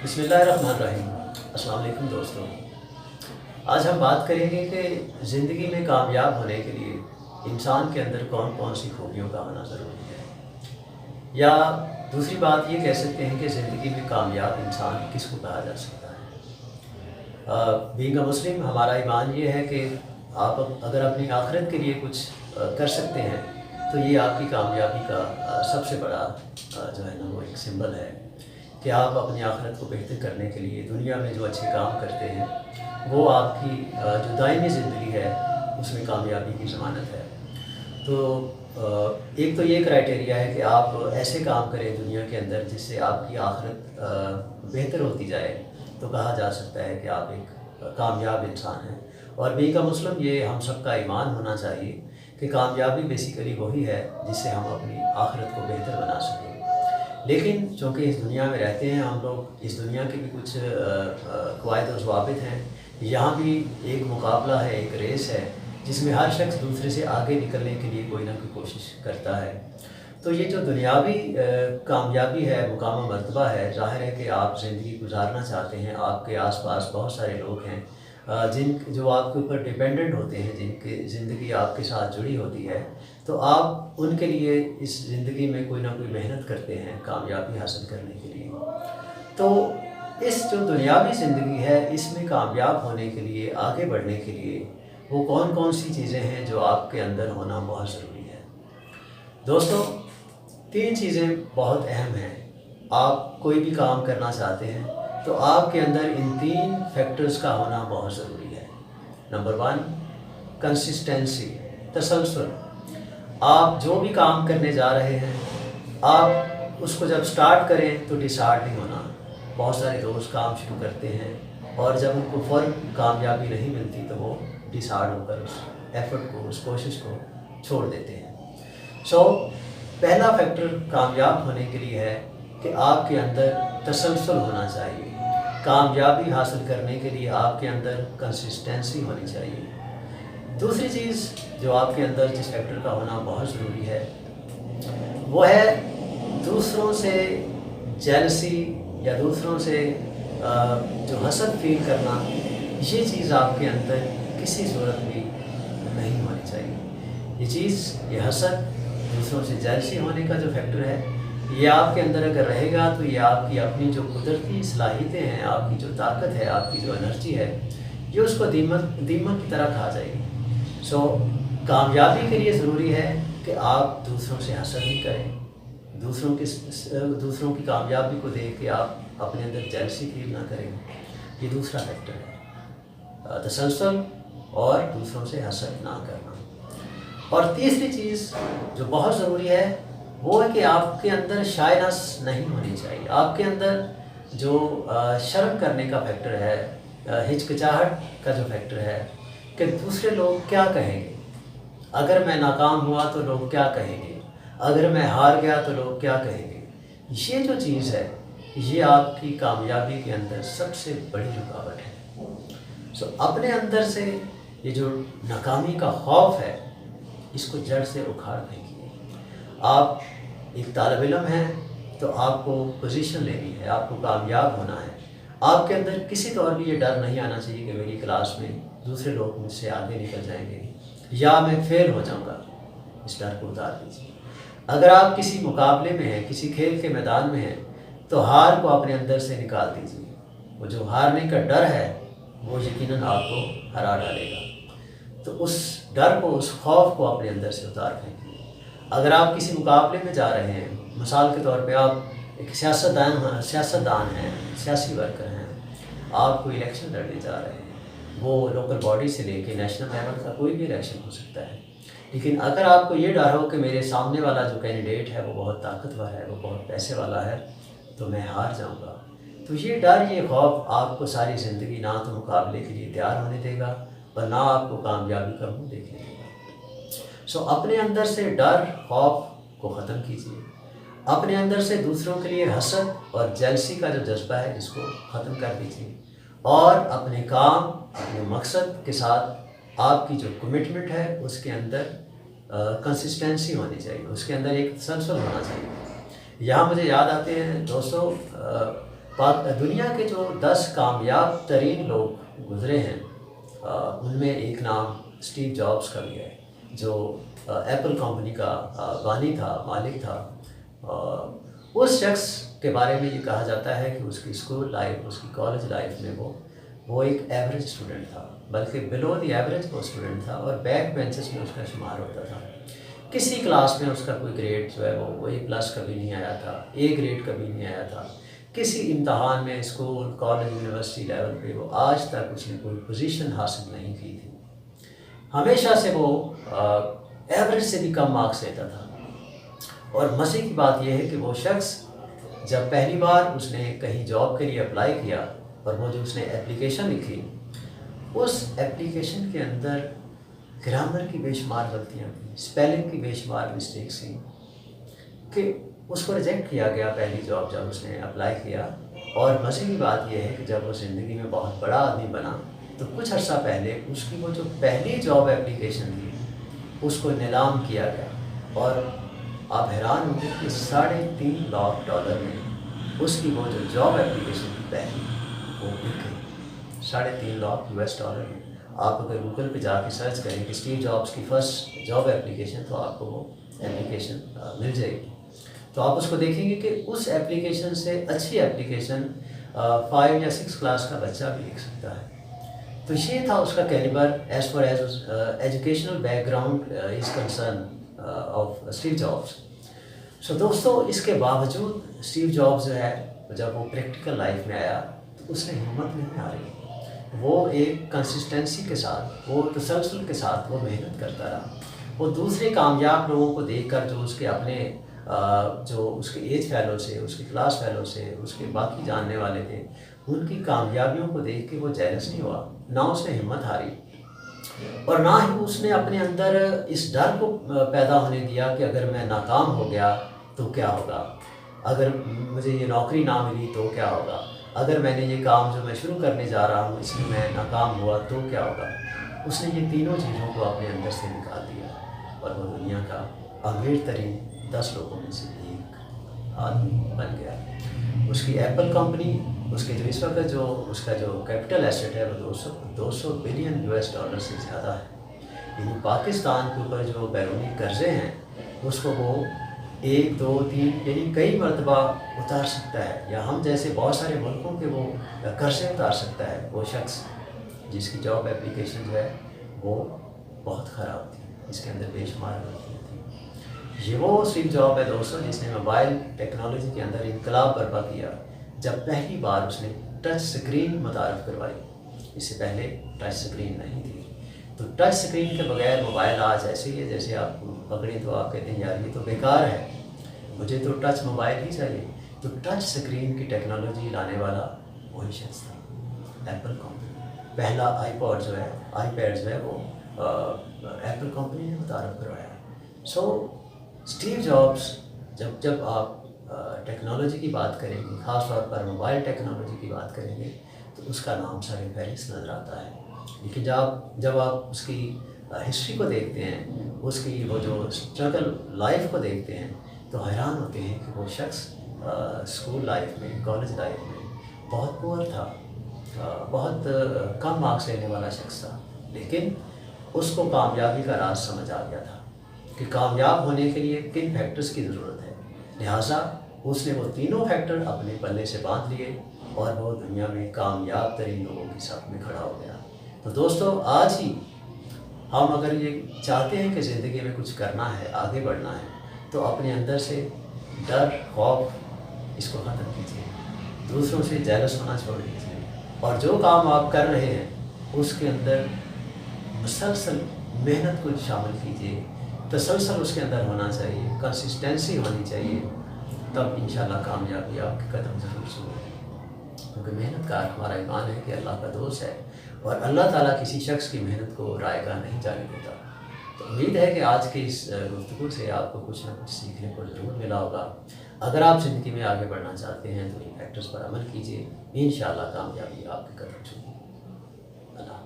बिस्मिल्लाहिर्रहमानिर्रहीम। अस्सलाम वालेकुम दोस्तों। आज हम बात करेंगे कि ज़िंदगी में कामयाब होने के लिए इंसान के अंदर कौन कौन सी खूबियों का होना ज़रूरी है, या दूसरी बात ये कह सकते हैं कि ज़िंदगी में कामयाब इंसान किसको कहा जा सकता है। बीइंग अ मुस्लिम हमारा ईमान ये है कि आप अगर अपनी आखिरत के लिए कुछ कर सकते हैं तो ये आपकी कामयाबी का सबसे बड़ा जो है ना वो एक सिंबल है कि आप अपनी आखिरत को बेहतर करने के लिए दुनिया में जो अच्छे काम करते हैं वो आपकी जो दायमी ज़िंदगी है उसमें कामयाबी की ज़मानत है। तो एक तो ये क्राइटेरिया है कि आप ऐसे काम करें दुनिया के अंदर जिससे आपकी आखिरत बेहतर होती जाए, तो कहा जा सकता है कि आप एक कामयाब इंसान हैं। और बीइंग अ मुस्लिम ये हम सब का ईमान होना चाहिए कि कामयाबी बेसिकली वही है जिससे हम अपनी आखिरत को बेहतर बना सकें। लेकिन चूँकि इस दुनिया में रहते हैं हम लोग, इस दुनिया के भी कुछ क़वाइद और ज़वाबित हैं। यहाँ भी एक मुकाबला है, एक रेस है जिसमें हर शख्स दूसरे से आगे निकलने के लिए कोई ना कोई कोशिश करता है। तो ये जो दुनियावी कामयाबी है, मुकाम मर्तबा है, ज़ाहिर है कि आप ज़िंदगी गुजारना चाहते हैं। आपके आसपास बहुत सारे लोग हैं जो आपके ऊपर डिपेंडेंट होते हैं, जिनकी ज़िंदगी आपके साथ जुड़ी होती है। तो आप उनके लिए इस ज़िंदगी में कोई ना कोई मेहनत करते हैं कामयाबी हासिल करने के लिए। तो इस जो दुनियावी ज़िंदगी है इसमें कामयाब होने के लिए, आगे बढ़ने के लिए वो कौन कौन सी चीज़ें हैं जो आपके अंदर होना बहुत ज़रूरी है। दोस्तों, 3 चीज़ें बहुत अहम हैं। आप कोई भी काम करना चाहते हैं तो आपके अंदर इन 3 फैक्टर्स का होना बहुत ज़रूरी है। नंबर 1 कंसिस्टेंसी, तसलसल। आप जो भी काम करने जा रहे हैं आप उसको जब स्टार्ट करें तो डिसहार्ट नहीं होना। बहुत सारे दोस्त काम शुरू करते हैं और जब उनको फ़ौरन कामयाबी नहीं मिलती तो वो डिसहार्ट होकर उस एफ़र्ट को, उस कोशिश को छोड़ देते हैं। पहला फैक्टर कामयाब होने के लिए है कि आपके अंदर तसलसल होना चाहिए। कामयाबी हासिल करने के लिए आपके अंदर कंसिस्टेंसी होनी चाहिए। दूसरी चीज़ जो आपके अंदर जिस फैक्टर का होना बहुत ज़रूरी है वो है दूसरों से जेलसी या दूसरों से जो हसद फील करना। ये चीज़ आपके अंदर किसी सूरत भी नहीं होनी चाहिए। ये चीज़, ये हसद, दूसरों से जेलसी होने का जो फैक्टर है, ये आपके अंदर अगर रहेगा तो ये आपकी अपनी जो कुदरती सलाहियतें हैं, आपकी जो ताकत है, आपकी जो एनर्जी है, ये उसको दीमक की तरह खा जाएगी। कामयाबी के लिए ज़रूरी है कि आप दूसरों से हसद नहीं करें, दूसरों की कामयाबी को देख के आप अपने अंदर जेलसी फील ना करें। ये दूसरा फैक्टर है, तसलसल और दूसरों से हसद ना करना। और तीसरी चीज़ जो बहुत ज़रूरी है वो है कि आपके अंदर शायनास नहीं होनी चाहिए। आपके अंदर जो शर्म करने का फैक्टर है, हिचकिचाहट का जो फैक्टर है कि दूसरे लोग क्या कहेंगे, अगर मैं नाकाम हुआ तो लोग क्या कहेंगे, अगर मैं हार गया तो लोग क्या कहेंगे। ये जो चीज़ है ये आपकी कामयाबी के अंदर सबसे बड़ी रुकावट है। अपने अंदर से ये जो नाकामी का खौफ है इसको जड़ से उखाड़ फेंकिए। आप एक तालिब इल्म हैं तो आपको पोजीशन लेनी है, आपको कामयाब होना है। आपके अंदर किसी तौर भी ये डर नहीं आना चाहिए कि मेरी क्लास में दूसरे लोग मुझसे आगे निकल जाएंगे या मैं फेल हो जाऊंगा। इस डर को उतार दीजिए। अगर आप किसी मुकाबले में हैं, किसी खेल के मैदान में हैं, तो हार को अपने अंदर से निकाल दीजिए। वो जो हारने का डर है वो यकीनन आपको हरा डालेगा। तो उस डर को, उस खौफ को अपने अंदर से उतार फेंकिए। अगर आप किसी मुकाबले में जा रहे हैं, मिसाल के तौर पे आप एक सियासतदान हैं, सियासी वर्कर हैं, आप कोई इलेक्शन लड़ने जा रहे हैं, वो लोकल बॉडी से लेके नेशनल लेवल का कोई भी इलेक्शन हो सकता है। लेकिन अगर आपको ये डर हो कि मेरे सामने वाला जो कैंडिडेट है वो बहुत ताकतवर है, वो बहुत पैसे वाला है, तो मैं हार जाऊंगा, तो ये डर, ये खौफ आपको सारी ज़िंदगी ना तो मुकाबले के लिए तैयार होने देगा और ना आपको कामयाबी का मुँह देखने देगा। अपने अंदर से डर, खौफ को ख़त्म कीजिए। अपने अंदर से दूसरों के लिए हसद और जेलसी का जो जज्बा है इसको ख़त्म कर दीजिए। और अपने काम, अपने मकसद के साथ आपकी जो कमिटमेंट है उसके अंदर कंसिस्टेंसी होनी चाहिए, उसके अंदर एक तसलसल होना चाहिए। यहाँ मुझे याद आते हैं दोस्तों, دنیا کے جو 10 کامیاب ترین لوگ گزرے ہیں ان میں ایک نام اسٹیو جابس کا بھی ہے، جو ایپل کمپنی کا بانی تھا، مالک تھا۔ اس شخص کے بارے میں یہ کہا جاتا ہے کہ اس کی اسکول لائف، اس کی کالج لائف میں وہ ایک ایوریج اسٹوڈنٹ تھا، بلکہ بلو دی ایوریج وہ اسٹوڈنٹ تھا، اور بیک بینچز میں اس کا شمار ہوتا تھا۔ کسی کلاس میں اس کا کوئی گریڈ جو ہے وہ A+ کبھی نہیں آیا تھا، A گریڈ کبھی نہیں آیا تھا۔ کسی امتحان میں اسکول، کالج، یونیورسٹی لیول پہ وہ آج تک اس نے کوئی پوزیشن حاصل نہیں کی تھی۔ ہمیشہ سے وہ ایوریج سے بھی کم مارکس لیتا تھا۔ اور مزے کی بات یہ ہے کہ وہ شخص جب پہلی بار اس نے کہیں جاب کے لیے اپلائی کیا، اور وہ جو اس نے اپلیکیشن لکھی، اس اپلیکیشن کے اندر گرامر کی بے شمار غلطیاں تھیں، اسپیلنگ کی بے شمار مسٹیکس تھیں، کہ اس کو ریجیکٹ کیا گیا پہلی جاب جب اس نے اپلائی کیا۔ اور مزے کی بات یہ ہے کہ جب وہ زندگی میں بہت بڑا آدمی بنا تو کچھ عرصہ پہلے اس کی وہ جو پہلی جاب اپلیکیشن تھی اس کو نیلام کیا گیا، اور آپ حیران ہوں گے کہ $3.5 لاکھ میں اس کی وہ جو جاب اپلیکیشن تھی پہلی، وہ بک گئی $3.5 لاکھ میں۔ آپ اگر گوگل پہ جا کے سرچ کریں کہ اسٹیو جابس کی فرسٹ جاب اپلیکیشن، تو آپ کو وہ اپلیکیشن مل جائے گی، تو آپ اس کو دیکھیں گے کہ اس اپلیکیشن سے اچھی اپلیکیشن 5 یا 6 کلاس کا بچہ بھی لکھ سکتا ہے۔ تو یہ تھا اس کا caliber as far as educational background is concerned of Steve Jobs. So دوستو، اس کے باوجود اسٹیو جابس جو ہے جب وہ پریکٹیکل لائف میں آیا تو اس نے ہمت نہیں ہاری، وہ ایک کنسسٹنسی کے ساتھ، وہ تسلسل کے ساتھ وہ محنت کرتا رہا۔ وہ دوسرے کامیاب لوگوں کو دیکھ کر، جو اس کے اپنے جو اس کے ایج فیلو سے، اس کے کلاس فیلو سے، اس کے باقی جاننے والے تھے، ان کی کامیابیوں کو دیکھ کے وہ جیلس نہیں ہوا، نہ اس نے ہمت ہاری، اور نہ ہی اس نے اپنے اندر اس ڈر کو پیدا ہونے دیا کہ اگر میں ناکام ہو گیا تو کیا ہوگا، اگر مجھے یہ نوکری نہ ملی تو کیا ہوگا، اگر میں نے یہ کام جو میں شروع کرنے جا رہا ہوں اس میں میں ناکام ہوا تو کیا ہوگا۔ اس نے یہ تینوں چیزوں کو اپنے اندر سے نکال دیا، اور وہ دنیا کا امیر ترین 10 لوگوں میں سے ایک آدمی بن گیا۔ اس کی ایپل کمپنی، اس کے جو اس وقت جو اس کا جو کیپٹل ایسٹ ہے وہ $200 بلین سے زیادہ ہے۔ یعنی پاکستان کے اوپر جو بیرونی قرضے ہیں اس کو وہ 1، 2، 3 یعنی کئی مرتبہ اتار سکتا ہے، یا ہم جیسے بہت سارے ملکوں کے وہ قرضے اتار سکتا ہے وہ شخص جس کی جاب اپلیکیشن جو ہے وہ بہت خراب تھی، اس کے اندر بے شمار غلطیاں تھیں۔ یہ وہ اسٹیو جاب ہے دوستوں جس نے موبائل ٹیکنالوجی کے اندر انقلاب برپا کیا، جب پہلی بار اس نے ٹچ سکرین متعارف کروائی۔ اس سے پہلے ٹچ سکرین نہیں تھی، تو ٹچ سکرین کے بغیر موبائل آج ایسے ہی ہے جیسے آپ پکڑیں تو آپ کہتے ہیں یار یہ تو بیکار ہے، مجھے تو ٹچ موبائل ہی چاہیے۔ تو ٹچ سکرین کی ٹیکنالوجی لانے والا وہی شخص تھا، ایپل کمپنی۔ پہلا آئی پیڈ جو ہے وہ ایپل کمپنی نے متعارف کروایا۔ سو اسٹیو جابس، جب آپ ٹیکنالوجی کی بات کریں گے، خاص طور پر موبائل ٹیکنالوجی کی بات کریں گے، تو اس کا نام سر فہرست نظر آتا ہے۔ لیکن جب آپ اس کی ہسٹری کو دیکھتے ہیں، اس کی وہ جو اسٹرگل لائف کو دیکھتے ہیں، تو حیران ہوتے ہیں کہ وہ شخص اسکول لائف میں، کالج لائف میں بہت پور تھا، بہت کم مارکس لینے والا شخص تھا، لیکن اس کو کامیابی کا راز سمجھ آ گیا تھا کہ کامیاب ہونے کے لیے کن فیکٹرز کی ضرورت ہے، لہٰذا اس نے وہ تینوں فیکٹر اپنے پلے سے باندھ لیے، اور وہ دنیا میں کامیاب ترین لوگوں کی صف میں کھڑا ہو گیا۔ تو دوستو، آج ہی ہم اگر یہ چاہتے ہیں کہ زندگی میں کچھ کرنا ہے، آگے بڑھنا ہے، تو اپنے اندر سے ڈر، خوف اس کو ختم کیجیے، دوسروں سے جیلس ہونا چھوڑ دیجیے، اور جو کام آپ کر رہے ہیں اس کے اندر مسلسل محنت کو شامل کیجیے، تسلسل اس کے اندر ہونا چاہیے، کنسسٹنسی ہونی چاہیے، تب انشاءاللہ کامیابی آپ کے قدم ضرور سنیں گے، کیونکہ محنت کا ہمارا ایمان ہے کہ اللہ کا دوست ہے، اور اللہ تعالیٰ کسی شخص کی محنت کو رائے گاہ نہیں جانے دیتا۔ تو امید ہے کہ آج کی اس گفتگو سے آپ کو کچھ نہ کچھ سیکھنے کو ضرور ملا ہوگا۔ اگر آپ زندگی میں آگے بڑھنا چاہتے ہیں تو ان فیکٹرز پر عمل کیجیے، انشاءاللہ کامیابی آپ کے قدم چومے گی۔ اللہ